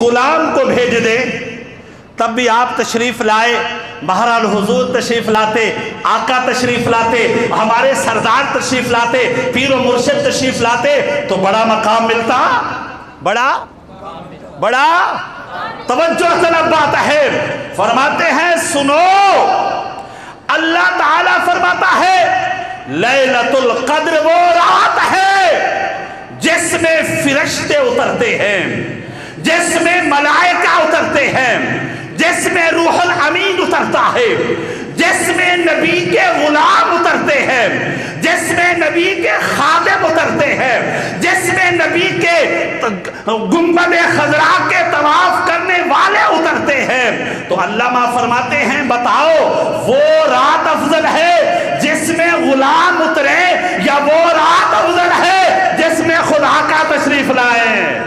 غلام کو بھیج دے تب بھی آپ تشریف لائے۔ بہرحال حضور تشریف لاتے، آقا تشریف لاتے، ہمارے سردار تشریف لاتے، پیر و مرشد تشریف لاتے تو بڑا مقام ملتا، بڑا توجہ طلب بات ہے۔ فرماتے ہیں سنو، اللہ تعالیٰ فرماتا ہے لیلۃ القدر وہ رات ہے جس میں فرشتے اترتے ہیں، جس میں ملائکہ اترتے ہیں، جس میں روح الامین اترتا ہے، جس میں نبی کے غلام اترتے ہیں، جس میں نبی کے خادم اترتے ہیں، جس میں نبی کے گنبد خضرا کے طواف کرنے والے اترتے ہیں۔ تو علامہ فرماتے ہیں بتاؤ وہ رات افضل ہے جس میں غلام اترے یا وہ رات افضل ہے جس میں خدا کا تشریف لائے؟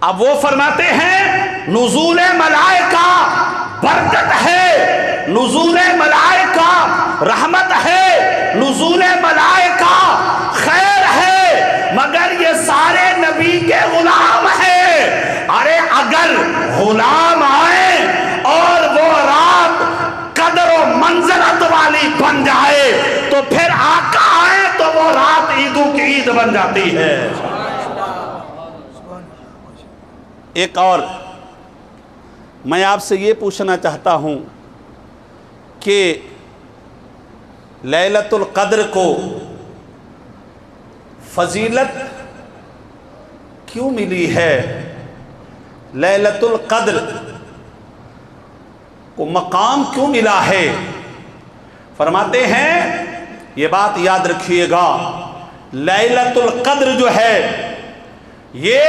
اب وہ فرماتے ہیں نزول ملائکہ برکت ہے، نزول ملائکہ رحمت ہے، نزول ملائکہ خیر ہے، مگر یہ سارے نبی کے غلام ہیں۔ ارے اگر غلام آئے اور وہ رات قدر و منزلت والی بن جائے تو پھر آقا آئے تو وہ رات عیدوں کی عید بن جاتی ہے۔ ایک اور میں آپ سے یہ پوچھنا چاہتا ہوں کہ لیلۃ القدر کو فضیلت کیوں ملی ہے؟ لیلۃ القدر کو مقام کیوں ملا ہے؟ فرماتے ہیں یہ بات یاد رکھیے گا، لیلۃ القدر جو ہے یہ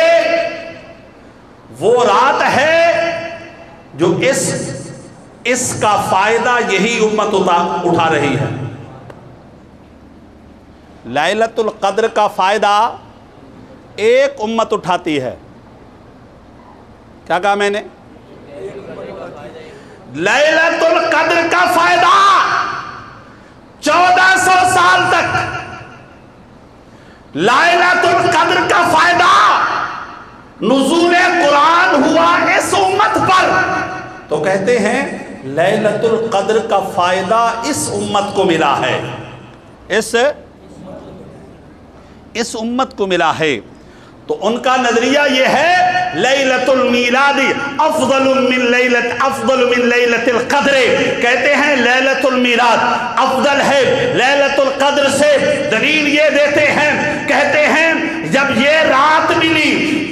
وہ رات ہے جو اس کا فائدہ یہی امت اٹھا رہی ہے۔ لیلۃ القدر کا فائدہ ایک امت اٹھاتی ہے۔ کیا کہا میں نے؟ لیلۃ القدر کا فائدہ 1400 سال تک، لیلۃ القدر کا فائدہ نزول قرآن ہوا اس امت پر تو کہتے ہیں لیلۃ القدر کا فائدہ اس امت کو ملا ہے، اس امت کو ملا ہے۔ تو ان کا نظریہ یہ ہے لیلۃ المیلاد افضل من لیلۃ القدر، کہتے ہیں لیلۃ المیلاد افضل ہے لیلۃ القدر سے۔ دلیل یہ دیتے ہیں، کہتے ہیں جب یہ رات ملی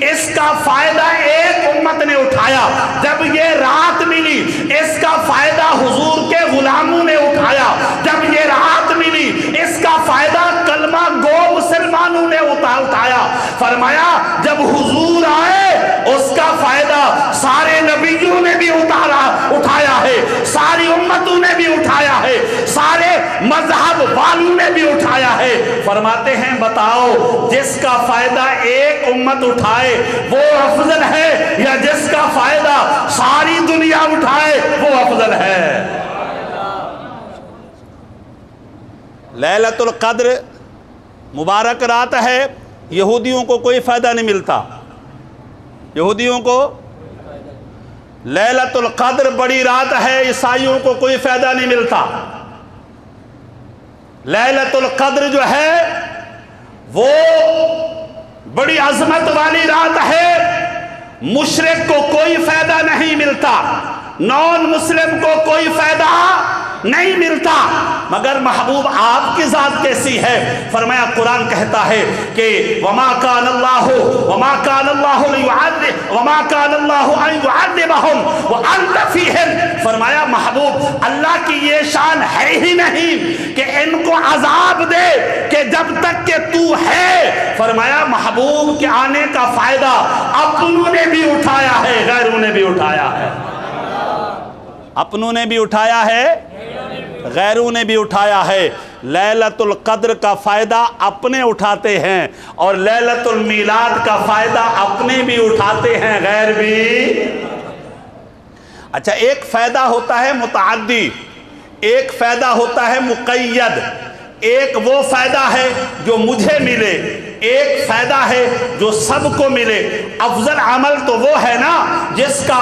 اس کا فائدہ ایک امت نے اٹھایا، جب یہ رات ملی اس کا فائدہ حضور کے غلاموں نے اٹھایا، جب یہ رات ملی اس کا فائدہ کلمہ گو مسلمانوں نے اٹھایا۔ فرمایا جب حضور آئے اس کا فائدہ سارے نبیوں نے بھی اٹھایا ہے، ساری امتوں نے بھی اٹھایا ہے، سارے مذہب والوں نے بھی اٹھایا ہے۔ فرماتے ہیں بتاؤ جس کا فائدہ ایک امت اٹھائے وہ افضل ہے یا جس کا فائدہ ساری دنیا اٹھائے وہ افضل ہے؟ لیلۃ القدر مبارک رات ہے، یہودیوں کو کوئی فائدہ نہیں ملتا، یہودیوں کو لیلۃ القدر بڑی رات ہے، عیسائیوں کو کوئی فائدہ نہیں ملتا۔ لیلۃ القدر جو ہے وہ بڑی عظمت والی رات ہے، مشرک کو کوئی فائدہ نہیں ملتا، نان مسلم کو کوئی فائدہ نہیں ملتا، مگر محبوب آپ کی ذات کیسی ہے؟ فرمایا قرآن کہتا ہے کہ وما كان الله ان يعذبهم وانت فيهم، فرمایا محبوب اللہ کی یہ شان ہے ہی نہیں کہ ان کو عذاب دے کہ جب تک کہ تو ہے۔ فرمایا محبوب کے آنے کا فائدہ اپنوں نے بھی اٹھایا ہے، غیروں نے بھی اٹھایا ہے، اپنوں نے بھی اٹھایا ہے، غیروں نے بھی اٹھایا ہے۔ لیلۃ القدر کا فائدہ اپنے اٹھاتے ہیں اور لیلۃ المیلاد کا فائدہ اپنے بھی اٹھاتے ہیں، غیر بھی۔ اچھا ایک فائدہ ہوتا ہے متعدی، ایک فائدہ ہوتا ہے مقید، ایک وہ فائدہ ہے جو مجھے ملے، ایک فائدہ ہے جو سب کو ملے۔ افضل عمل تو وہ ہے نا جس کا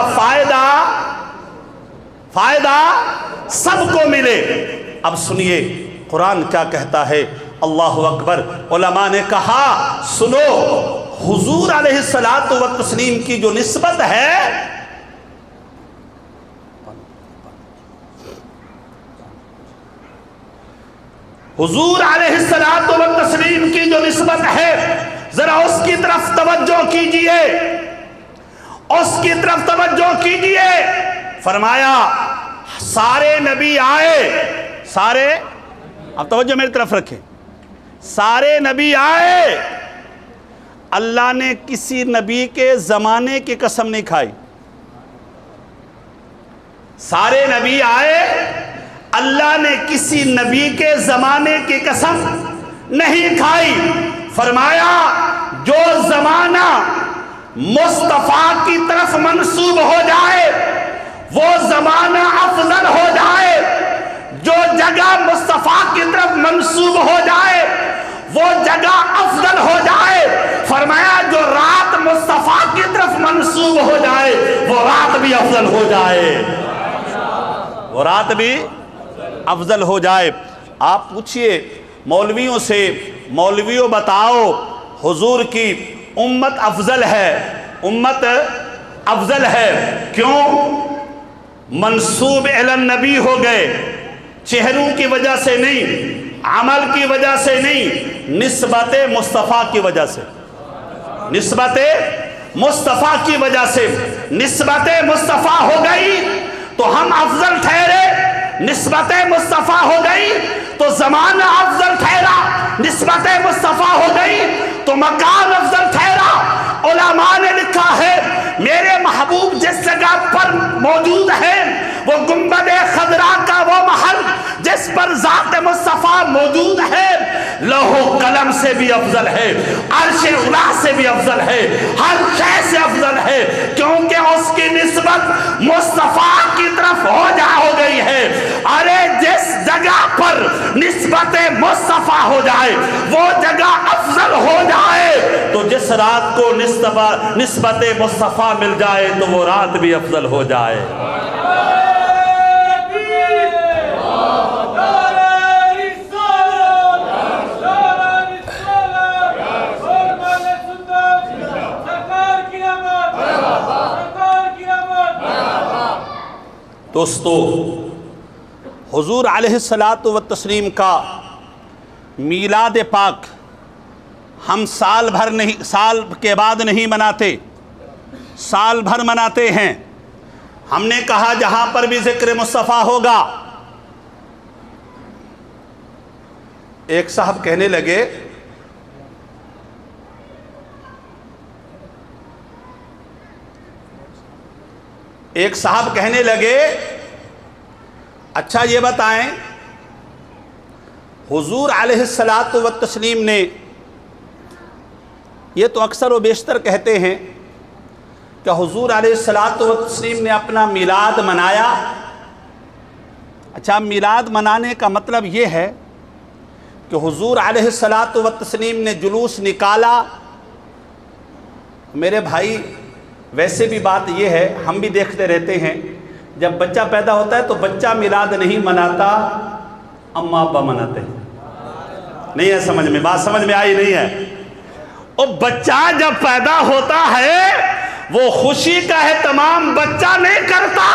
فائدہ سب کو ملے۔ اب سنیے قرآن کیا کہتا ہے، اللہ اکبر۔ علماء نے کہا سنو، حضور علیہ الصلوۃ والتسلیم کی جو نسبت ہے، حضور علیہ الصلوۃ والتسلیم کی جو نسبت ہے، ذرا اس کی طرف توجہ کیجئے، اس کی طرف توجہ کیجئے۔ فرمایا سارے نبی آئے، سارے، اب توجہ میری طرف رکھیں، سارے نبی آئے، اللہ نے کسی نبی کے زمانے کی قسم نہیں کھائی۔ سارے نبی آئے، اللہ نے کسی نبی کے زمانے کی قسم نہیں کھائی۔ فرمایا جو زمانہ مصطفیٰ کی طرف منسوب ہو جائے وہ زمانہ افضل ہو جائے، جو جگہ مصطفیٰ کی طرف منسوب ہو جائے وہ جگہ افضل ہو جائے۔ فرمایا جو رات مصطفیٰ کی طرف منسوب ہو جائے وہ رات بھی افضل ہو جائے، وہ رات بھی افضل ہو جائے۔ آپ پوچھئے مولویوں سے، مولویوں بتاؤ حضور کی امت افضل ہے، امت افضل ہے کیوں؟ منسوب الی النبی ہو گئے، چہروں کی وجہ سے نہیں، عمل کی وجہ سے نہیں، نسبت مصطفیٰ کی وجہ سے، نسبت مصطفیٰ کی وجہ سے۔ نسبت مصطفیٰ ہو گئی تو ہم افضل ٹھہرے، نسبت مصطفیٰ ہو گئی تو زمانہ افضل ٹھہرا، نسبت مصطفیٰ ہو گئی تو مکان افضل ٹھہرا۔ علماء نے لکھا ہے میرے محبوب جس جگہ پر موجود ہے وہ گنبد خضرا کا وہ محل جس پر ذات مصطفیٰ موجود ہے، لوح و قلم سے بھی افضل ہے، عرش اعلیٰ سے بھی افضل ہے، ہر شے سے افضل ہے، کیونکہ اس کی نسبت مصطفیٰ کی طرف ہو گئی ہے۔ ارے جس جگہ پر نسبت مصطفیٰ ہو جائے وہ جگہ افضل ہو جائے، تو جس رات کو نسبت مصطفیٰ مل جائے تو وہ رات بھی افضل ہو جائے۔ دوستو حضور علیہ الصلوۃ والتسلیم کا میلاد پاک ہم سال کے بعد نہیں مناتے، سال بھر مناتے ہیں۔ ہم نے کہا جہاں پر بھی ذکر مصطفیٰ ہوگا، ایک صاحب کہنے لگے اچھا یہ بتائیں حضور علیہ الصلوۃ والتسلیم نے، یہ تو اکثر و بیشتر کہتے ہیں کہ حضور علیہ الصلوۃ والتسلیم نے اپنا میلاد منایا۔ اچھا میلاد منانے کا مطلب یہ ہے کہ حضور علیہ الصلوۃ والتسلیم نے جلوس نکالا۔ میرے بھائی ویسے بھی بات یہ ہے، ہم بھی دیکھتے رہتے ہیں جب بچہ پیدا ہوتا ہے تو بچہ میلاد نہیں مناتا، اماں ابا مناتے ہیں۔ نہیں ہے سمجھ میں، بات سمجھ میں آئی نہیں ہے؟ اور بچہ جب پیدا ہوتا ہے وہ خوشی کا اہتمام بچہ نہیں کرتا،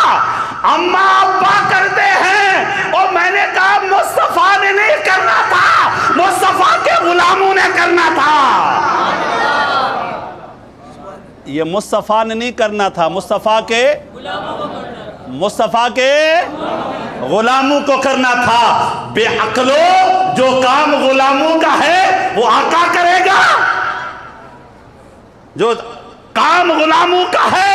اماں ابا کرتے ہیں۔ اور میں نے کہا مصطفیٰ نے نہیں کرنا تھا، مصطفیٰ کے غلاموں نے کرنا تھا۔ یہ مصطفیٰ نے نہیں کرنا تھا، مصطفیٰ کے غلاموں کو کرنا تھا۔ بے عقلو جو کام غلاموں کا ہے وہ آقا کرے گا، جو کام غلاموں کا ہے۔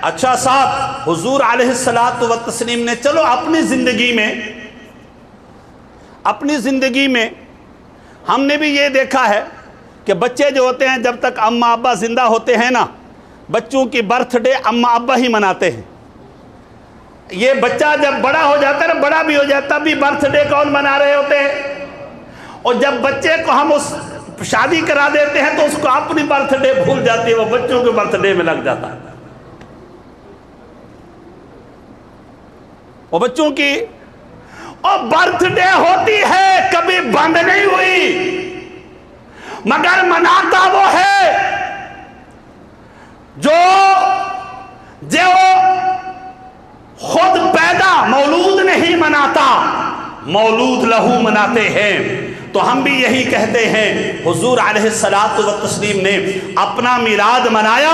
اچھا صاحب حضور علیہ الصلوۃ والتسلیم نے چلو اپنی زندگی میں ہم نے بھی یہ دیکھا ہے کہ بچے جو ہوتے ہیں جب تک اماں ابا زندہ ہوتے ہیں نا، بچوں کی برتھ ڈے اماں ابا ہی مناتے ہیں۔ یہ بچہ جب بڑا ہو جاتا ہے نا، بڑا بھی ہو جاتا بھی برتھ ڈے کون منا رہے ہوتے ہیں، اور جب بچے کو ہم اس شادی کرا دیتے ہیں تو اس کو اپنی برتھ ڈے بھول جاتی ہے، وہ بچوں کے برتھ ڈے میں لگ جاتا ہے، وہ بچوں کی اور برتھ ڈے ہوتی ہے، کبھی بند نہیں ہوئی، مگر مناتا وہ ہے جو خود پیدا مولود نہیں مناتا، مولود لہو مناتے ہیں۔ تو ہم بھی یہی کہتے ہیں، حضور علیہ الصلوۃ والتسلیم نے اپنا میلاد منایا،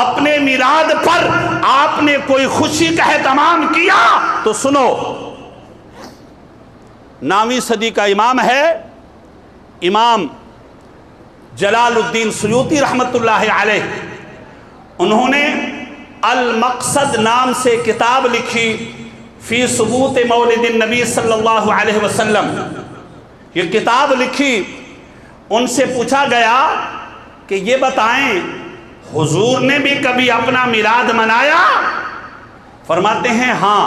اپنے میلاد پر آپ نے کوئی خوشی کا اہتمام کیا تو سنو، 9ویں صدی کا امام ہے امام جلال الدین سیوطی رحمت اللہ علیہ، انہوں نے المقصد نام سے کتاب لکھی فی ثبوت مولد النبی صلی اللہ علیہ وسلم، یہ کتاب لکھی۔ ان سے پوچھا گیا کہ یہ بتائیں حضور نے بھی کبھی اپنا میلاد منایا؟ فرماتے ہیں ہاں،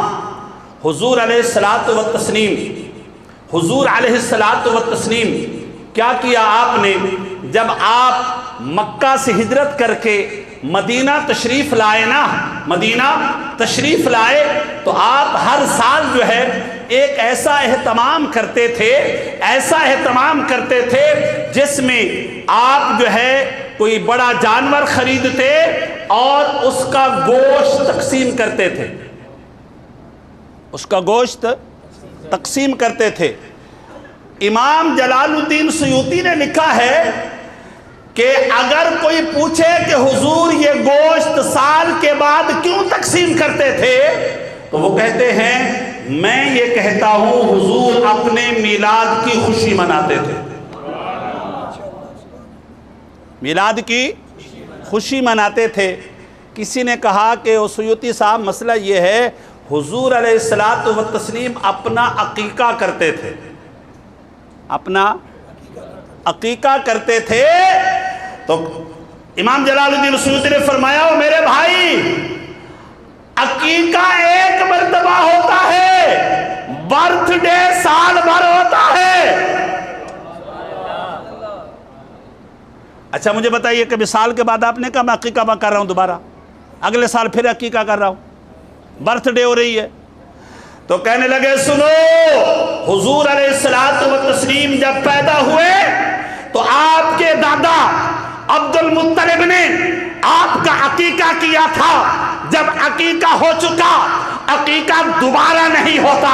حضور علیہ الصلوۃ والتسلیم، حضور علیہ الصلوۃ والتسلیم کیا کیا آپ نے، جب آپ مکہ سے ہجرت کر کے مدینہ تشریف لائے نا، مدینہ تشریف لائے تو آپ ہر سال جو ہے ایک ایسا اہتمام کرتے تھے، ایسا اہتمام کرتے تھے جس میں آپ جو ہے کوئی بڑا جانور خریدتے اور اس کا گوشت تقسیم کرتے تھے، اس کا گوشت تقسیم کرتے تھے۔ امام جلال الدین سیوطی نے لکھا ہے کہ اگر کوئی پوچھے کہ حضور یہ گوشت سال کے بعد کیوں تقسیم کرتے تھے تو وہ کہتے ہیں میں یہ کہتا ہوں حضور اپنے میلاد کی خوشی مناتے تھے، میلاد کی خوشی مناتے تھے۔ کسی نے کہا کہ او سیوطی صاحب مسئلہ یہ ہے حضور علیہ الصلوۃ والتسلیم اپنا عقیقہ کرتے تھے، اپنا عقیقہ کرتے تھے، تو امام جلال الدین سیوطی نے فرمایا او میرے بھائی، عقیقہ ایک مرتبہ ہوتا ہے، برتھ ڈے سال بھر ہوتا ہے۔ اچھا مجھے بتائیے کبھی سال کے بعد آپ نے کہا میں عقیقہ کر رہا ہوں دوبارہ، اگلے سال پھر عقیقہ کر رہا ہوں، برتھ ڈے ہو رہی ہے؟ تو کہنے لگے سنو، حضور علیہ الصلوۃ والتسلیم جب پیدا ہوئے تو آپ کے دادا عبد المطلب نے آپ کا عقیقہ کیا تھا، جب عقیقہ ہو چکا عقیقہ دوبارہ نہیں ہوتا،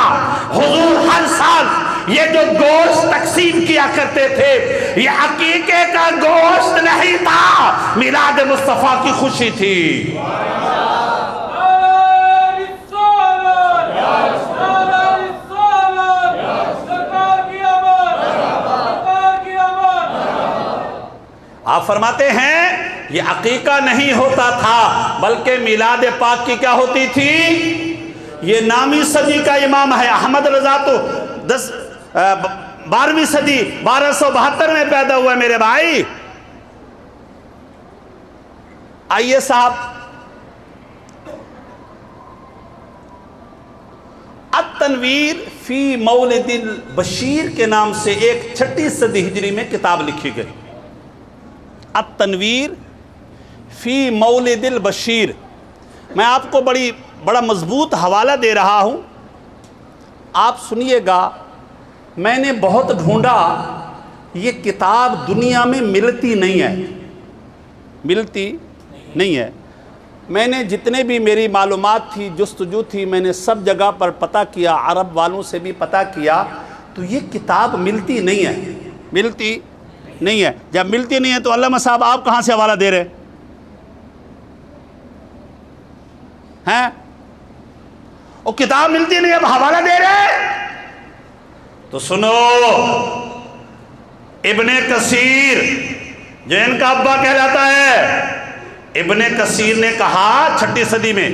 حضور ہر سال یہ جو گوشت تقسیم کیا کرتے تھے یہ عقیقے کا گوشت نہیں تھا، میلاد مصطفیٰ کی خوشی تھی۔ آپ فرماتے ہیں یہ عقیقہ نہیں ہوتا تھا بلکہ میلاد پاک کی کیا ہوتی تھی؟ یہ 9ویں صدی کا امام ہے احمد رضا، تو 12ویں صدی 1272 میں پیدا ہوا ہے میرے بھائی۔ آئیے صاحب، التنویر فی مولد البشیر کے نام سے ایک 6 صدی ہجری میں کتاب لکھی گئی، التنویر فی مولد البشیر۔ میں آپ کو بڑا مضبوط حوالہ دے رہا ہوں، آپ سنیے گا۔ میں نے بہت ڈھونڈا، یہ کتاب دنیا میں ملتی نہیں ہے، ملتی نہیں ہے۔ میں نے جتنے بھی میری معلومات تھی، جستجو تھی، میں نے سب جگہ پر پتہ کیا، عرب والوں سے بھی پتہ کیا، تو یہ کتاب ملتی نہیں ہے، ملتی نہیں ہے۔ جب ملتی نہیں ہے تو علامہ صاحب آپ کہاں سے حوالہ دے رہے ہیں؟ وہ کتاب ملتی نہیں، اب حوالہ دے رہے؟ تو سنو، ابن کثیر جو ان کا ابا کہلاتا ہے، ابن کثیر نے کہا 6 صدی میں،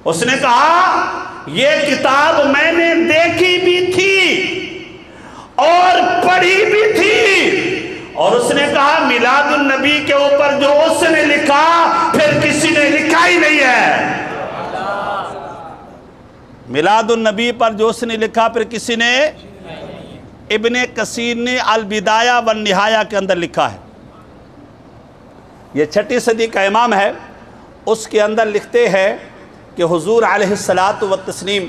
اس نے کہا یہ کتاب میں نے دیکھی بھی تھی اور پڑھی بھی تھی، اور اس نے کہا میلاد النبی کے اوپر جو اس نے لکھا پھر کسی نے لکھا ہی نہیں ہے۔ میلاد النبی پر جو اس نے لکھا پھر کسی نے؟ ابن کثیر نے البدایہ والنہایہ کے اندر لکھا ہے، یہ 6 صدی کا امام ہے، اس کے اندر لکھتے ہیں کہ حضور علیہ الصلاۃ والتسلیم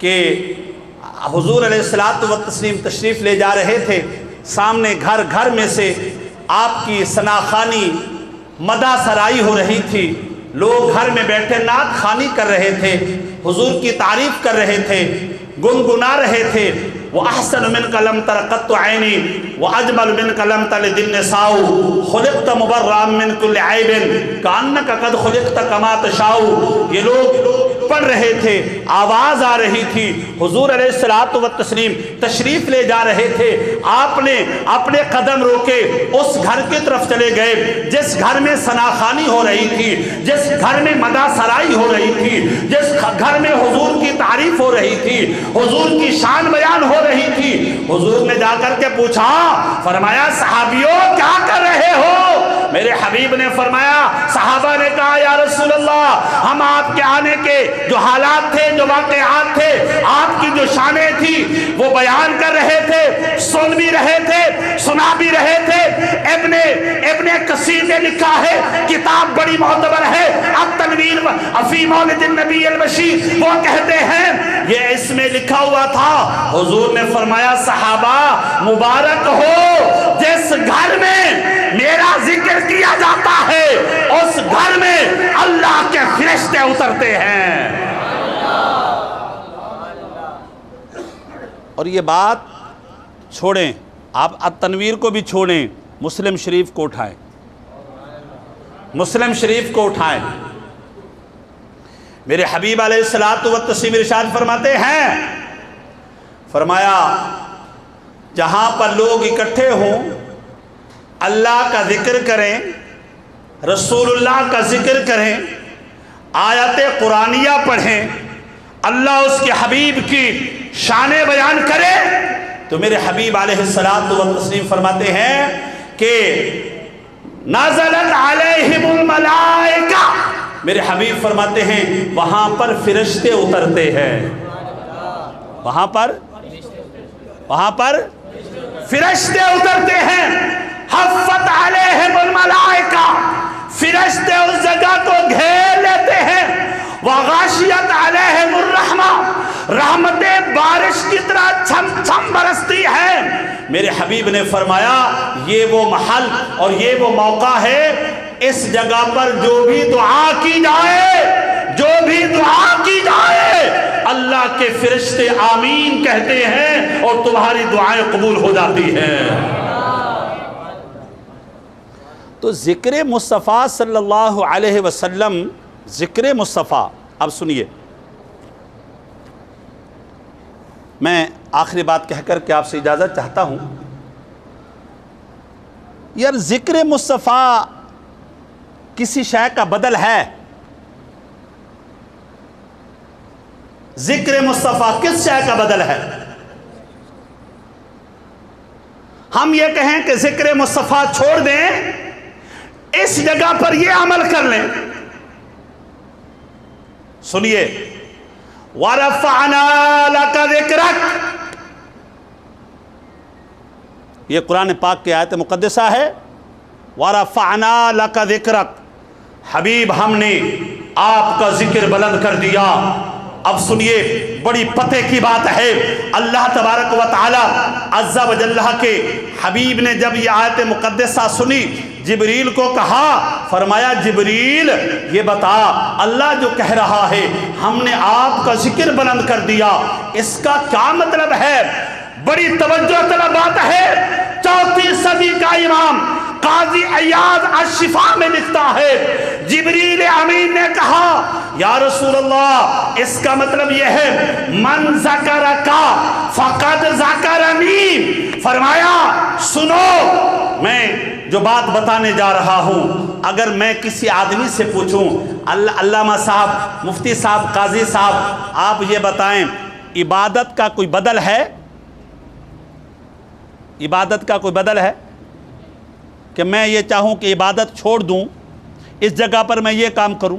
کہ حضور علیہ الصلاۃ والتسلیم تشریف لے جا رہے تھے، سامنے گھر گھر میں سے آپ کی ثناخوانی مدح سرائی ہو رہی تھی، لوگ گھر میں بیٹھے نعت خوانی کر رہے تھے، حضور کی تعریف کر رہے تھے، گنگنا رہے تھے۔ وَأَحْسَنُ مِنْكَ لَمْ تَرَ قَطُّ عَيْنِي وَأَجْمَلُ مِنْكَ لَمْ تَلِدِ النِّسَاءُ خُلِقْتَ مُبَرَّأً مِنْ كُلِّ عَيْبٍ كَأَنَّكَ قَدْ خُلِقْتَ كَمَا تَشَاءُ۔ یہ لوگ پڑھ رہے تھے، آواز آ رہی تھی، حضور علیہ الصلوۃ والتسلیم تشریف لے جا رہے تھے، آپ نے اپنے قدم روکے اس گھر کی طرف چلے گئے جس گھر میں ثناخوانی ہو رہی تھی، جس گھر میں مدح سرائی ہو رہی تھی، جس گھر میں حضور کی تعریف ہو رہی تھی، حضور کی شان بیان ہو رہی تھی۔ حضور نے جا کر کے پوچھا، فرمایا صحابیوں کیا کر رہے ہو؟ میرے حبیب نے فرمایا، صحابہ نے کہا یا رسول اللہ ہم آپ کے آنے کے جو حالات تھے، جو واقعات تھے، آپ کی جو شانیں تھی وہ بیان کر رہے تھے، سن بھی رہے تھے، سنا بھی رہے تھے۔ ابن کثیر نے لکھا ہے، کتاب بڑی معتبر ہے، التنویر فی مولد النبی البشیر، وہ کہتے ہیں یہ اس میں لکھا ہوا تھا، حضور نے فرمایا صحابہ مبارک ہو جس گھر میں میرا ذکر کیا جاتا ہے اس گھر میں اللہ کے فرشتے اترتے ہیں۔ اور یہ بات چھوڑیں، آپ التنویر کو بھی چھوڑیں، مسلم شریف کو اٹھائیں، مسلم شریف کو اٹھائیں۔ میرے حبیب علیہ الصلوۃ والتسلیم ارشاد فرماتے ہیں، فرمایا جہاں پر لوگ اکٹھے ہوں، اللہ کا ذکر کریں، رسول اللہ کا ذکر کریں، آیت قرآنیہ پڑھیں، اللہ اس کے حبیب کی شانیں بیان کرے، تو میرے حبیب علیہ الصلوۃ والتسلیم فرماتے ہیں کہ نازلت علیہم الملائکہ، میرے حبیب فرماتے ہیں وہاں پر فرشتے اترتے ہیں، وہاں پر فرشتے اترتے ہیں۔ حفت علیہم الملائکہ، فرشتے اس جگہ کو گھیر لیتے ہیں۔ وغاشیت علیہم الرحمہ، رحمتیں بارش کی طرح چھم چھم برستی ہے۔ میرے حبیب نے فرمایا یہ وہ محل اور یہ وہ موقع ہے، اس جگہ پر جو بھی دعا کی جائے، جو بھی دعا کی جائے، اللہ کے فرشتے آمین کہتے ہیں اور تمہاری دعائیں قبول ہو جاتی ہیں۔ تو ذکر مصطفیٰ صلی اللہ علیہ وسلم، ذکر مصطفیٰ، اب سنیے، میں آخری بات کہہ کر کے آپ سے اجازت چاہتا ہوں۔ یار ذکر مصطفیٰ کسی شے کا بدل ہے؟ ذکر مصطفیٰ کس شے کا بدل ہے؟ ہم یہ کہیں کہ ذکر مصطفیٰ چھوڑ دیں، اس جگہ پر یہ عمل کر لیں۔ سنیے، وَرَفَعْنَا لَكَ ذِكْرَكَ، یہ قرآن پاک کی آیت مقدسہ ہے، وَرَفَعْنَا لَكَ ذِكْرَكَ، حبیب ہم نے آپ کا ذکر بلند کر دیا۔ اب سنیے، بڑی پتے کی بات ہے، اللہ تبارک و تعالی عز و جل کے حبیب نے جب یہ آیت مقدسہ سنی، جبریل کو کہا، فرمایا جبریل یہ بتا، اللہ جو کہہ رہا ہے ہم نے آپ کا ذکر بلند کر دیا، اس کا کیا مطلب ہے؟ بڑی توجہ طلب بات ہے۔ 4 صدی کا امام قاضی عیاض الشفا میں لکھتا ہے، جبریل امین نے کہا یا رسول اللہ اس کا مطلب یہ ہے من ذکرکا فقد ذکرنی، فرمایا سنو میں جو بات بتانے جا رہا ہوں، اگر میں کسی آدمی سے پوچھوں علامہ صاحب، مفتی صاحب، قاضی صاحب آپ یہ بتائیں عبادت کا کوئی بدل ہے؟ عبادت کا کوئی بدل ہے کہ میں یہ چاہوں کہ عبادت چھوڑ دوں، اس جگہ پر میں یہ کام کروں؟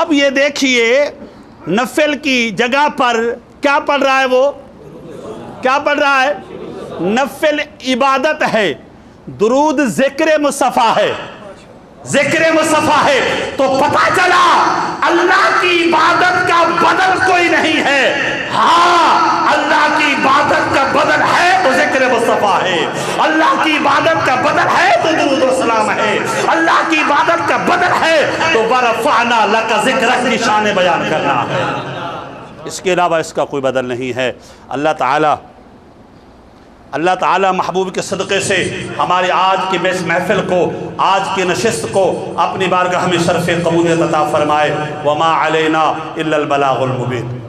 اب یہ دیکھیے نفل کی جگہ پر کیا پڑھ رہا ہے، وہ کیا پڑھ رہا ہے؟ نفل عبادت ہے، درود ذکر مصطفیٰ ہے، ذکر مصطفیٰ ہے، تو پتہ چلا اللہ کی عبادت کا بدل کوئی نہیں ہے۔ ہاں اللہ کی عبادت کا بدل ہے تو ذکر مصطفیٰ ہے، اللہ کی عبادت کا بدل ہے تو درود و سلام ہے، اللہ کی عبادت کا بدل ہے تو ورفعنا لک ذکرک کی شان بیان کرنا ہے، اس کے علاوہ اس کا کوئی بدل نہیں ہے۔ اللہ تعالیٰ محبوب کے صدقے سے ہماری آج کی اس محفل کو، آج کی نشست کو اپنی بارگاہ میں شرف قبولیت عطا فرمائے۔ وما علینا الا البلاغ المبین۔